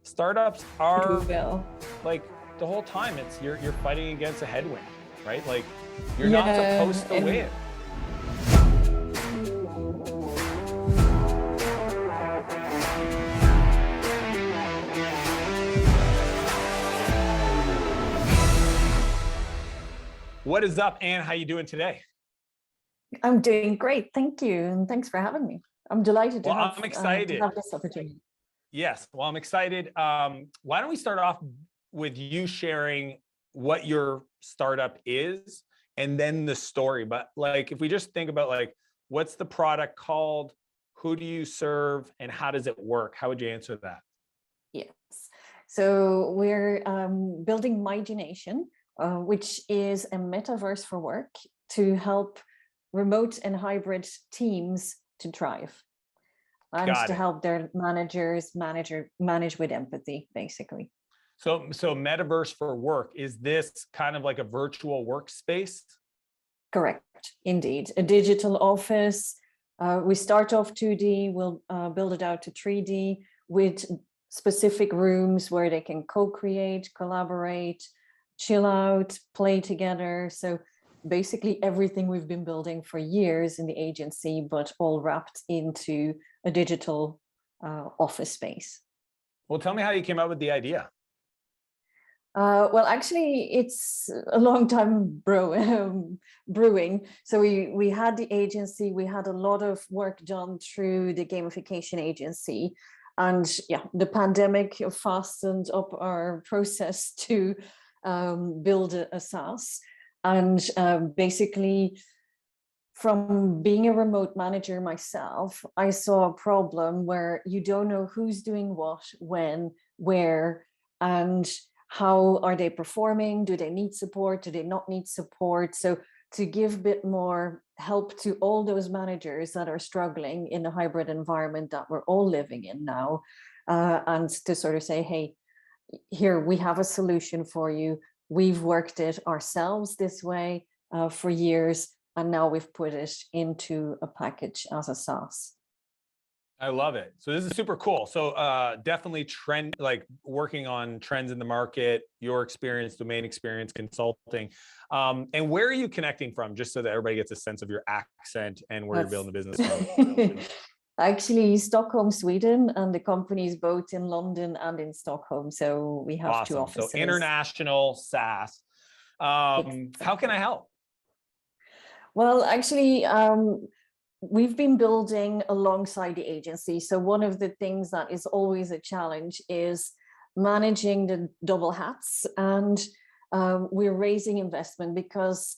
startups If are you will. like the whole time you're fighting against a headwind, right? Like you're not supposed to win. What is up, Anne? How you doing today? I'm doing great, thank you, and thanks for having me. I'm delighted to I'm excited. to have this opportunity. Yes, well, I'm excited. Why don't we start off with you sharing what your startup is and then the story. But like, if we just think about like, what's the product called? Who do you serve and how does it work? How would you answer that? Yes, so we're building MyGenation, which is a metaverse for work to help remote and hybrid teams to thrive and to help their managers manage with empathy, basically. So metaverse for work, is this kind of like a virtual workspace? Correct, indeed. A digital office. We start off 2D, we'll build it out to 3D with specific rooms where they can co-create, collaborate, chill out, play together. So basically everything we've been building for years in the agency, but all wrapped into a digital office space. Well, tell me how you came up with the idea. Well, actually, it's a long time brewing. So we had the agency, we had a lot of work done through the gamification agency. And yeah, the pandemic fastened up our process to build a SaaS. And basically, from being a remote manager myself, I saw a problem where you don't know who's doing what, when, where, and how are they performing? Do they need support? Do they not need support? So to give a bit more help to all those managers that are struggling in the hybrid environment that we're all living in now, and to sort of say, hey, here we have a solution for you. We've worked it ourselves this way for years, and now we've put it into a package as a SaaS. I love it. So this is super cool. So definitely like working on trends in the market, your experience, domain experience, consulting. And where are you connecting from? Just so that everybody gets a sense of your accent and where you're building the business from. Actually, Stockholm, Sweden, and the company is both in London and in Stockholm. So we have two offices. So international SaaS. How can I help? Well, actually, we've been building alongside the agency. So one of the things that is always a challenge is managing the double hats. And we're raising investment because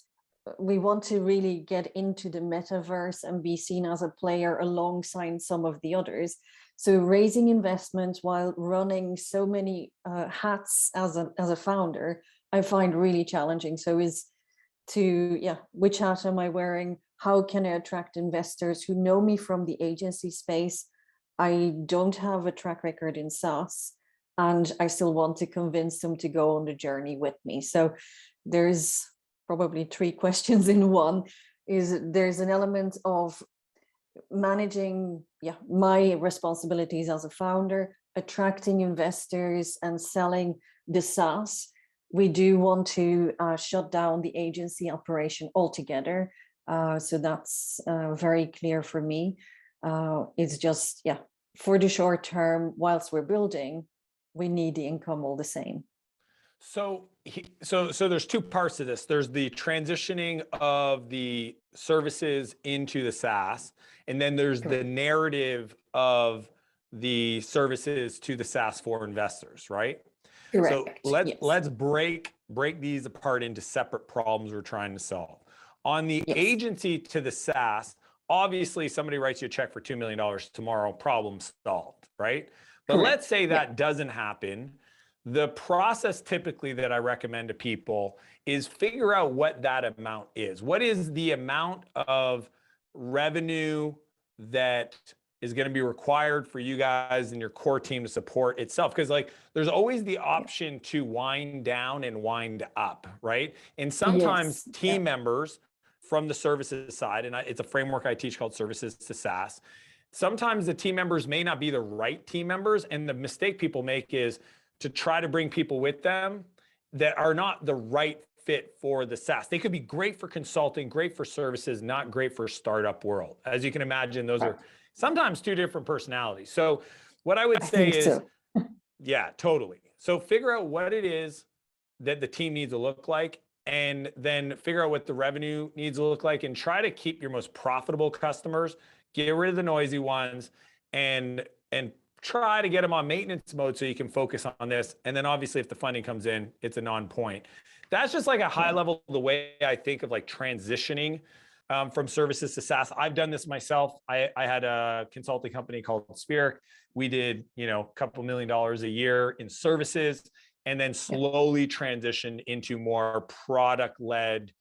we want to really get into the metaverse and be seen as a player alongside some of the others. So raising investment while running so many hats as a founder, I find really challenging. So which hat am I wearing? How can I attract investors who know me from the agency space? I don't have a track record in SaaS, and I still want to convince them to go on the journey with me. So there's probably three questions in one. There's an element of managing my responsibilities as a founder, attracting investors and selling the SaaS. We do want to shut down the agency operation altogether. So that's very clear for me. It's just, for the short term, whilst we're building, we need the income all the same. So there's two parts to this. There's the transitioning of the services into the SaaS, and then there's the narrative of the services to the SaaS for investors, right? Correct. So let's break these apart into separate problems we're trying to solve. On the agency to the SaaS, obviously somebody writes you a check for $2 million tomorrow, problem solved, right? But let's say that doesn't happen. The process typically that I recommend to people is figure out what that amount is. What is the amount of revenue that is going to be required for you guys and your core team to support itself? Because like there's always the option to wind down and wind up, right? And sometimes team members from the services side, and it's a framework I teach called Services to SaaS, sometimes the team members may not be the right team members. And the mistake people make is to try to bring people with them that are not the right fit for the SaaS. They could be great for consulting, great for services, not great for startup world. As you can imagine, those are sometimes two different personalities. So what I would say is, so. yeah, totally. So figure out what it is that the team needs to look like, and then figure out what the revenue needs to look like, and try to keep your most profitable customers, get rid of the noisy ones, and try to get them on maintenance mode so you can focus on this. And then obviously if the funding comes in, it's a non-point. That's just like a high level, the way I think of like transitioning from services to SaaS. I've done this myself. I had a consulting company called Spirit. We did, a couple $1 million a year in services, and then slowly transitioned into more product-led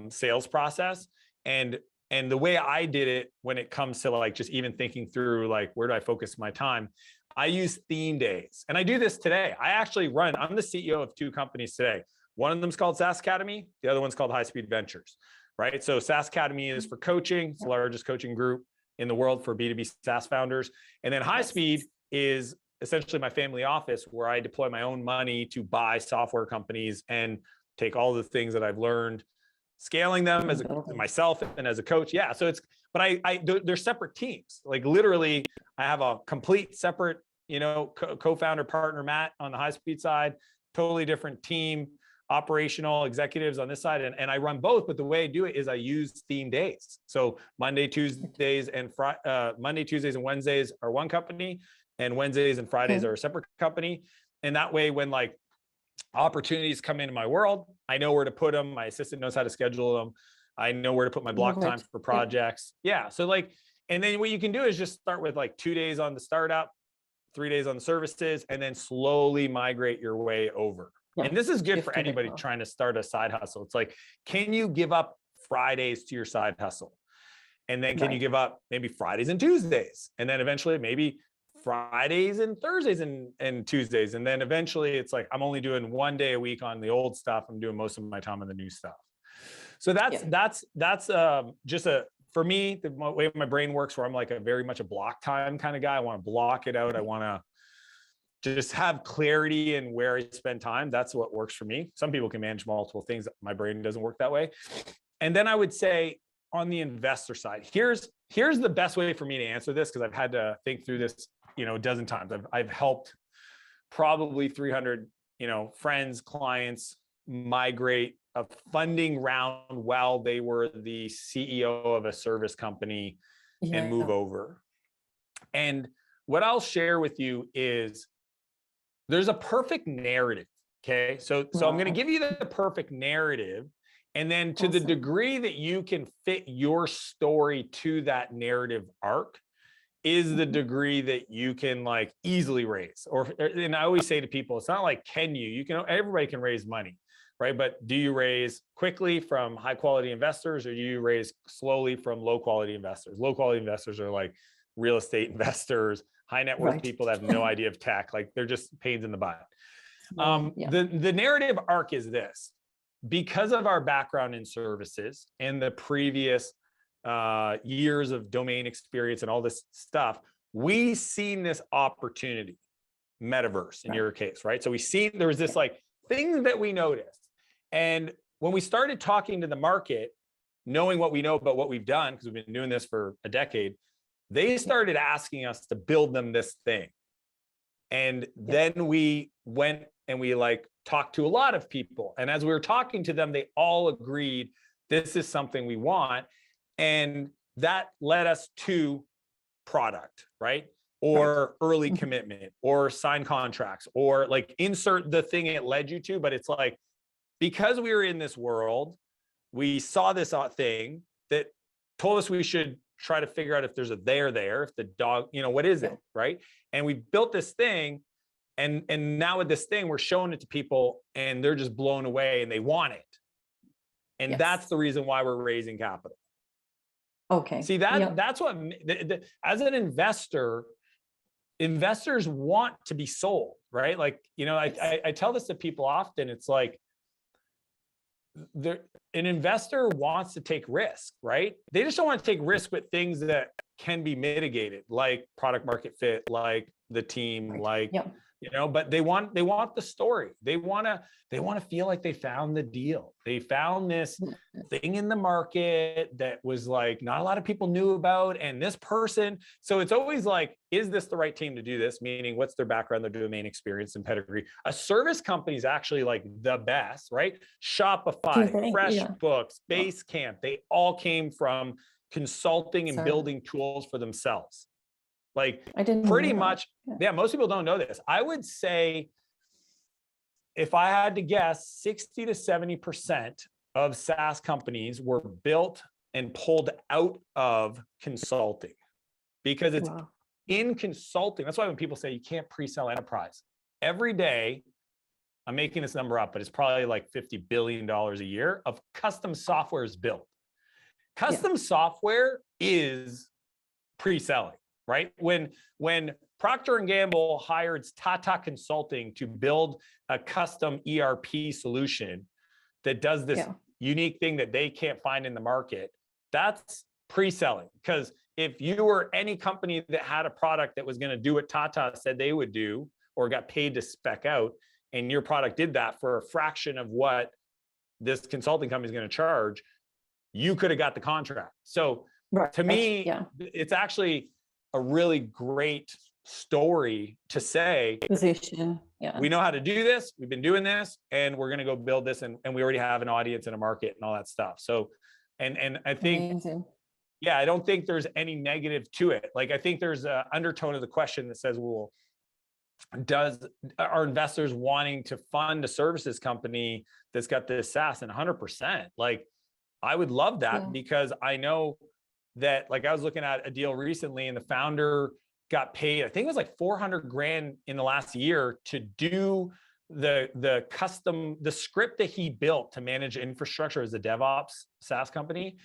sales process. And the way I did it when it comes to like just even thinking through like, where do I focus my time? I use theme days. And I do this today. I'm the CEO of two companies today. One of them is called SaaS Academy. The other one's called High Speed Ventures, right? So SaaS Academy is for coaching. It's the largest coaching group in the world for B2B SaaS founders. And then High Speed is essentially my family office, where I deploy my own money to buy software companies and take all the things that I've learned, scaling them as myself and as a coach. Yeah. So they're separate teams. Like literally I have a complete separate, co-founder partner, Matt, on the High Speed side, totally different team, operational executives on this side. And I run both, but the way I do it is I use theme days. So Monday, Tuesdays and Wednesdays are one company, and Wednesdays and Fridays are a separate company. And that way, when like opportunities come into my world, I know where to put them. My assistant knows how to schedule them. I know where to put my block time for projects. Yeah. So like, and then what you can do is just start with like 2 days on the startup, 3 days on the services, and then slowly migrate your way over. Yeah. And this is good for anybody trying to start a side hustle. It's like, can you give up Fridays to your side hustle? And then can you give up maybe Fridays and Tuesdays? And then eventually maybe Fridays and Thursdays and Tuesdays. And then eventually it's like, I'm only doing 1 day a week on the old stuff. I'm doing most of my time on the new stuff. So that's just for me, the way my brain works, where I'm like very much a block time kind of guy. I want to block it out. I want to just have clarity in where I spend time. That's what works for me. Some people can manage multiple things. My brain doesn't work that way. And then I would say on the investor side, here's the best way for me to answer this, because I've had to think through this, a dozen times. I've helped probably 300, friends, clients migrate a funding round while they were the CEO of a service company and move over. And what I'll share with you is there's a perfect narrative. Okay. So I'm going to give you the perfect narrative. And then to the degree that you can fit your story to that narrative arc is the degree that you can like easily raise. And I always say to people, it's not like, everybody can raise money, right? But do you raise quickly from high quality investors, or do you raise slowly from low quality investors? Low quality investors are like real estate investors, high net worth people that have no idea of tech. Like they're just pains in the butt. The narrative arc is this: because of our background in services and the previous years of domain experience and all this stuff, we seen this opportunity, metaverse in your case, right? So there was this like thing that we noticed. And when we started talking to the market, knowing what we know about what we've done, because we've been doing this for a decade, they started asking us to build them this thing. And then we went and we like talked to a lot of people. And as we were talking to them, they all agreed, this is something we want. And that led us to product, right? Or early commitment, or sign contracts, or like insert the thing it led you to. But it's like, because we were in this world, we saw this thing that told us we should try to figure out if there's a there, if the dog, what is it, right? And we built this thing, and now with this thing, we're showing it to people, and they're just blown away, and they want it. And that's the reason why we're raising capital. Okay. See, that's what, as an investor, investors want to be sold, right? Like, I tell this to people often. It's like, an investor wants to take risk, right? They just don't want to take risk with things that can be mitigated, like product market fit, like the team, like, but they want the story. They want to feel like they found the deal. They found this thing in the market that was like not a lot of people knew about, and this person. So it's always like, is this the right team to do this? Meaning, what's their background, their domain experience, and pedigree? A service company is actually like the best, right? Shopify, FreshBooks, Basecamp, they all came from consulting and building tools for themselves. Like pretty much, most people don't know this. I would say, if I had to guess, 60 to 70% of SaaS companies were built and pulled out of consulting, because it's in consulting. That's why when people say you can't pre-sell enterprise, every day, I'm making this number up, but it's probably like $50 billion a year of custom software is built. Custom software is pre-selling, right? When Procter & Gamble hired Tata Consulting to build a custom ERP solution that does this unique thing that they can't find in the market, that's pre-selling. Because if you were any company that had a product that was going to do what Tata said they would do, or got paid to spec out, and your product did that for a fraction of what this consulting company is going to charge, you could have got the contract. So to me, it's actually a really great story to say, position. We know how to do this. We've been doing this, and we're going to go build this. And we already have an audience and a market and all that stuff. So, and I think, I don't think there's any negative to it. Like, I think there's an undertone of the question that says, well, are investors wanting to fund a services company that's got this SaaS? And 100%, like, I would love that, because I know that, like, I was looking at a deal recently, and the founder got paid, I think it was like 400 grand in the last year to do the script that he built to manage infrastructure as a DevOps SaaS company.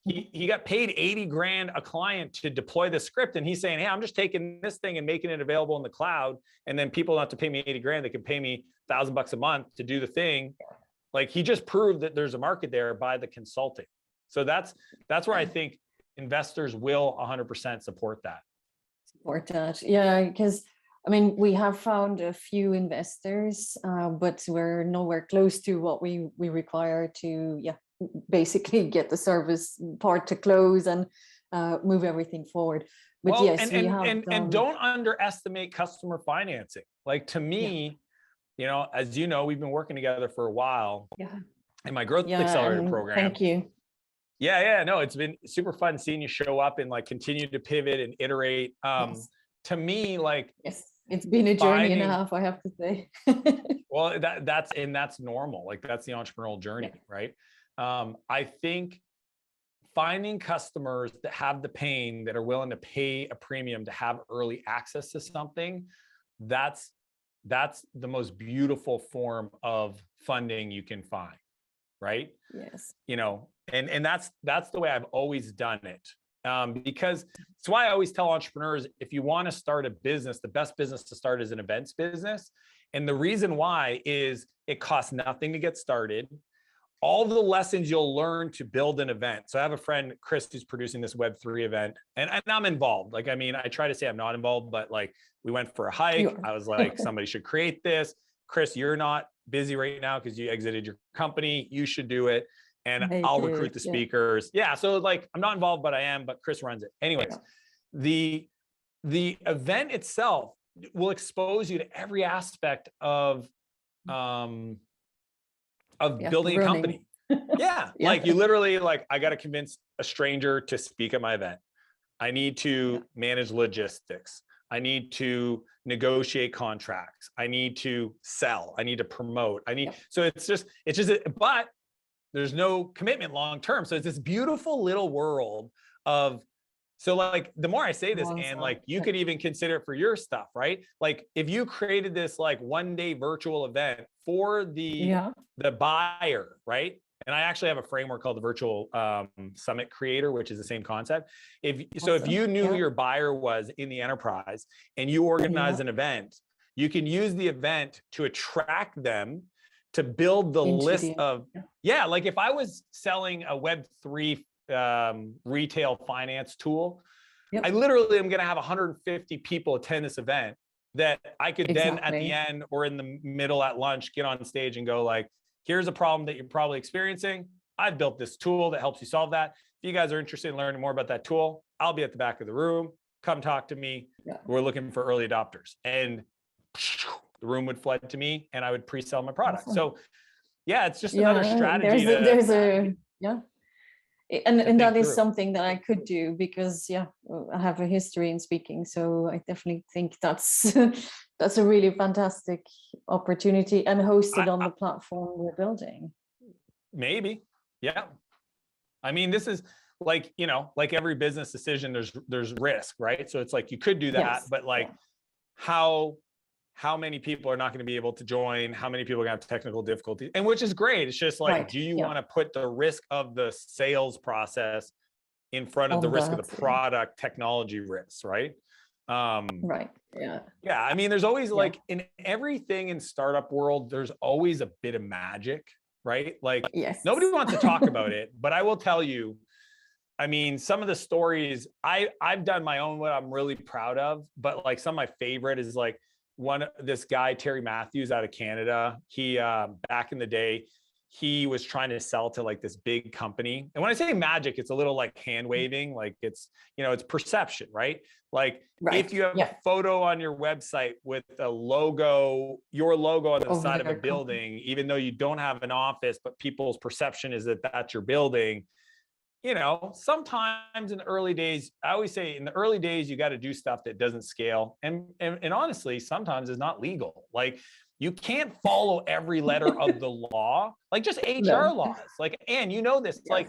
He got paid 80 grand a client to deploy the script. And he's saying, hey, I'm just taking this thing and making it available in the cloud. And then people don't have to pay me 80 grand. They can pay me $1,000 a month to do the thing. Like, he just proved that there's a market there by the consulting. So that's where I think investors will 100% support that. Yeah, because I mean, we have found a few investors, but we're nowhere close to what we require to basically get the service part to close and move everything forward. But and don't underestimate customer financing. Like, to me, as you know, we've been working together for a while in my growth accelerator program. Thank you. No, it's been super fun seeing you show up and like continue to pivot and iterate. To me, like, it's been a journey and a half, I have to say. Well, that's normal. Like, that's the entrepreneurial journey, right? I think finding customers that have the pain, that are willing to pay a premium to have early access to something, that's the most beautiful form of funding you can find, right? Yes. And that's the way I've always done it. Because it's why I always tell entrepreneurs, if you want to start a business, the best business to start is an events business. And the reason why is it costs nothing to get started. All the lessons you'll learn to build an event. So I have a friend, Chris, who's producing this Web3 event, and I'm involved. Like, I mean, I try to say I'm not involved, but like, we went for a hike. I was like, somebody should create this. Chris, you're not busy right now because you exited your company. You should do it. And I'll recruit the speakers. So like, I'm not involved, but I am, but Chris runs it. Anyways, the event itself will expose you to every aspect of building a company. Like, you literally, like, I got to convince a stranger to speak at my event. I need to manage logistics. I need to negotiate contracts. I need to sell. I need to promote. So it's just, but there's no commitment long-term. So it's this beautiful little world of, so like, the more I say this, and like, you could even consider it for your stuff, right? Like, if you created this like 1-day virtual event for the buyer, right? And I actually have a framework called the Virtual Summit Creator, which is the same concept. If you knew who your buyer was in the enterprise and you organize an event, you can use the event to attract them to build the Into list the- of, yeah, like if I was selling a Web3 retail finance tool, Yep. I literally am going to have 150 people attend this event that I could then at the Exactly. end or in the middle at lunch get on stage and go like, here's a problem that you're probably experiencing. I've built this tool that helps you solve that. If you guys are interested in learning more about that tool, I'll be at the back of the room. Come talk to me. Yeah. We're looking for early adopters. And the room would flood to me and I would pre-sell my product. Awesome. So yeah, it's just another strategy. There's a yeah. And that is through. something that I could do because I have a history in speaking. So I definitely think that's that's a really fantastic opportunity and hosted on the platform we're building. Maybe. Yeah. I mean, this is like, you know, like every business decision, there's risk, right? So it's like you could do that, Yes. but like how many people are not going to be able to join? How many people are going to have technical difficulties? And which is great. It's just like, Right. do you want to put the risk of the sales process in front of the risk of the product technology risks, right? Right. Yeah. Yeah. I mean, there's always like in everything in startup world, there's always a bit of magic, right? Like Yes. nobody wants to talk about it, but I will tell you, I mean, some of the stories I've done my own, what I'm really proud of, but like some of my favorite is like this guy, Terry Matthews out of Canada. He, back in the day, he was trying to sell to like this big company. And when I say magic, it's a little like hand waving, like it's, you know, it's perception, right? Like if you have a photo on your website with a logo, your logo on the side of a building, even though you don't have an office, but people's perception is that that's your building. You know, sometimes in the early days, I always say in the early days, you got to do stuff that doesn't scale. And honestly, sometimes it's not legal. Like you can't follow every letter of the law, like just HR laws. Like, and you know this, like,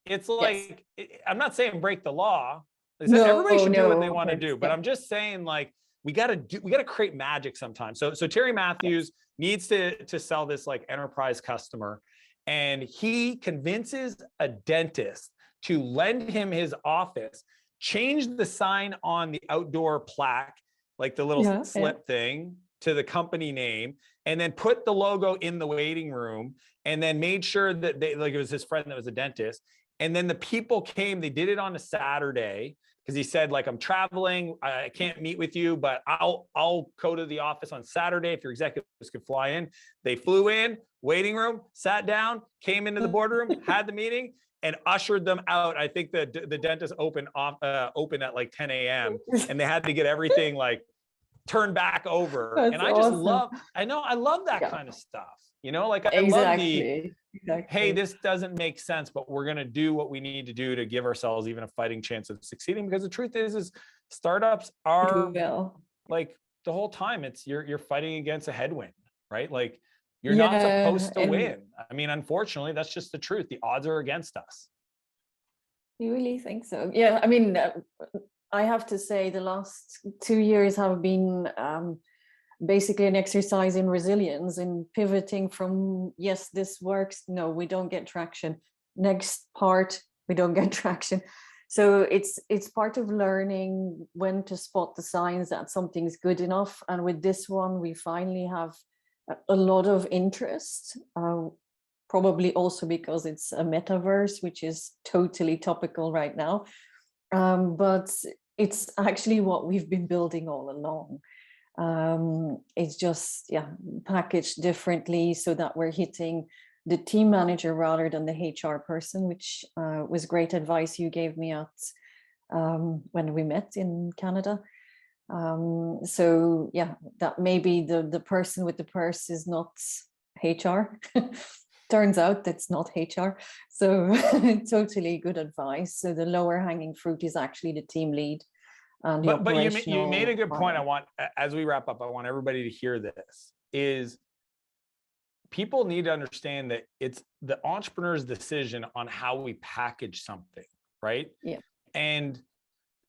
it's like, I'm not saying break the law. Everybody should do what they want to do, but I'm just saying like, we got to create magic sometimes. So Terry Matthews needs to sell this like enterprise customer. And he convinces a dentist to lend him his office, change the sign on the outdoor plaque, like the little slip thing, to the company name, and then put the logo in the waiting room, and then made sure that they, like it was his friend that was a dentist. And then the people came, they did it on a Saturday, because he said, like, I'm traveling, I can't meet with you, but I'll go to the office on Saturday if your executives could fly in. They flew in, waiting room, sat down, came into the boardroom, had the meeting, and ushered them out. I think the dentist opened at like 10 a.m. and they had to get everything like turned back over. That's and I just love that kind of stuff. You know, like I love the, hey, this doesn't make sense, but we're going to do what we need to do to give ourselves even a fighting chance of succeeding. Because the truth is startups are like the whole time it's you're fighting against a headwind, right? Like you're not supposed to win. I mean, unfortunately, that's just the truth. The odds are against us. You really think so? Yeah. I mean, I have to say the last 2 years have been basically an exercise in resilience, in pivoting from, yes, this works. No, we don't get traction. Next part, we don't get traction. So it's part of learning when to spot the signs that something's good enough. And with this one, we finally have a lot of interest, probably also because it's a metaverse, which is totally topical right now. But it's actually what we've been building all along. It's just packaged differently so that we're hitting the team manager rather than the HR person, which was great advice you gave me at when we met in Canada. So that maybe the person with the purse is not HR. Turns out that's not HR. So totally good advice. So the lower hanging fruit is actually the team lead. But you made a good point. I want, as we wrap up, I want everybody to hear this, is people need to understand that it's the entrepreneur's decision on how we package something, right? Yeah. And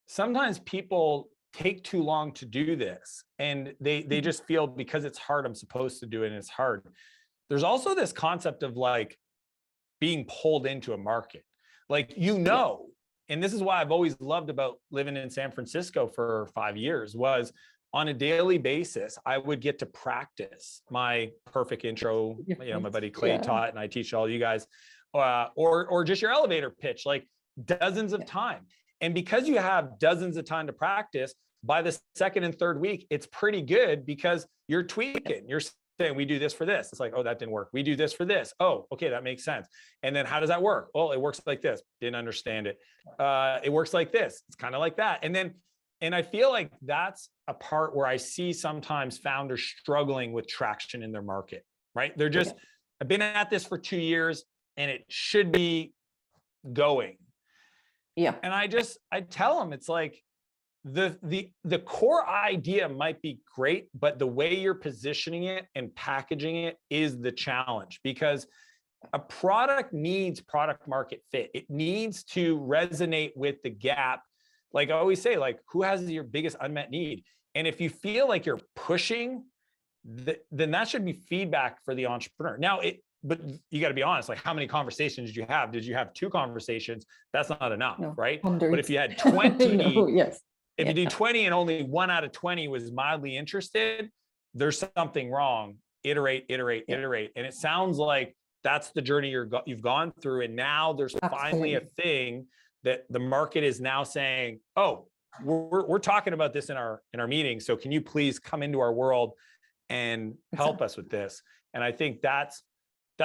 sometimes people take too long to do this, and they just feel because it's hard, I'm supposed to do it, and it's hard. There's also this concept of like being pulled into a market, like, and this is why I've always loved about living in San Francisco for 5 years, was on a daily basis, I would get to practice my perfect intro. My buddy Clay taught, and I teach all you guys, or just your elevator pitch, like dozens of time. And because you have dozens of time to practice, by the second and third week, it's pretty good because you're tweaking. You're saying, we do this for this. It's like, oh, that didn't work. We do this for this. Oh, okay, that makes sense. And then how does that work? Well, it works like this. Didn't understand it. It works like this. It's kind of like that. And I feel like that's a part where I see sometimes founders struggling with traction in their market, right? They're just, I've been at this for 2 years and it should be going. Yeah. And I tell them, it's like, the core idea might be great, but the way you're positioning it and packaging it is the challenge, because a product needs product market fit. It needs to resonate with the gap. Like I always say, like, who has your biggest unmet need? And if you feel like you're pushing, then that should be feedback for the entrepreneur. Now, but you got to be honest, like, how many conversations did you have? Did you have 2 conversations? That's not enough, right? Hundreds. But if you had 20, no, yes. If you do 20 and only 1 out of 20 was mildly interested, there's something wrong. Iterate. And it sounds like that's the journey you've gone through. And now there's finally a thing that the market is now saying, oh, we're talking about this in our meeting. So can you please come into our world and help us with this? And I think that's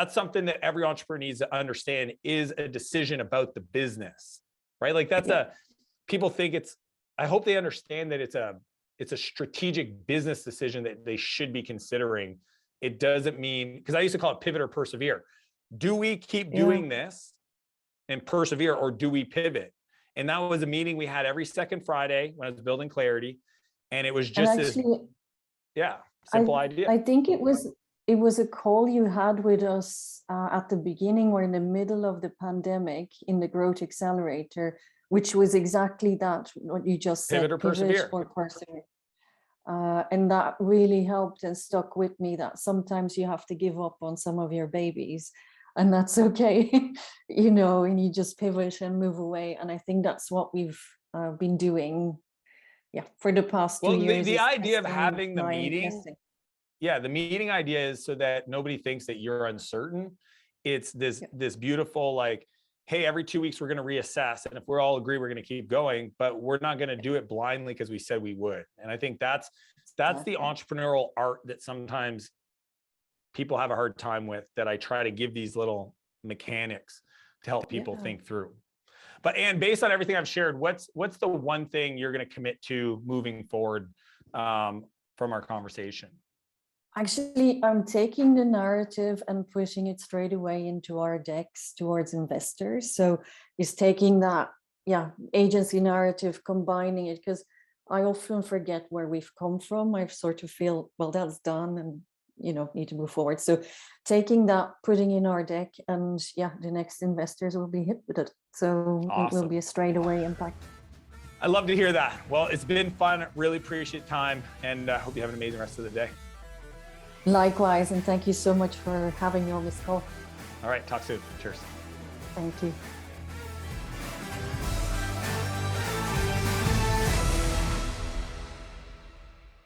something that every entrepreneur needs to understand, is a decision about the business, right? Like people think I hope they understand that it's a strategic business decision that they should be considering. It doesn't mean, because I used to call it pivot or persevere. Do we keep doing this and persevere, or do we pivot? And that was a meeting we had every second Friday when I was building Clarity. And it was just simple idea. I think it was a call you had with us at the beginning or in the middle of the pandemic in the Growth Accelerator, which was exactly that, what you just said. Pivot or persevere. And that really helped and stuck with me, that sometimes you have to give up on some of your babies, and that's okay, and you just pivot and move away. And I think that's what we've been doing, for the past 2 years. The idea of having the meeting, the meeting idea is so that nobody thinks that you're uncertain. It's this beautiful, like, hey, every 2 weeks we're going to reassess, and if we all agree, we're going to keep going, but we're not going to do it blindly because we said we would. And I think that's the entrepreneurial art that sometimes people have a hard time with, that I try to give these little mechanics to help people think through. But Anne, based on everything I've shared, what's the one thing you're going to commit to moving forward from our conversation? Actually, I'm taking the narrative and pushing it straight away into our decks towards investors. So it's taking that, agency narrative, combining it, because I often forget where we've come from. I sort of feel, well, that's done and, need to move forward. So taking that, putting in our deck, and the next investors will be hit with it. So It will be a straight away impact. I love to hear that. Well, it's been fun. Really appreciate time, and I hope you have an amazing rest of the day. Likewise, and thank you so much for having me on this call. All right, talk soon. Cheers. Thank you.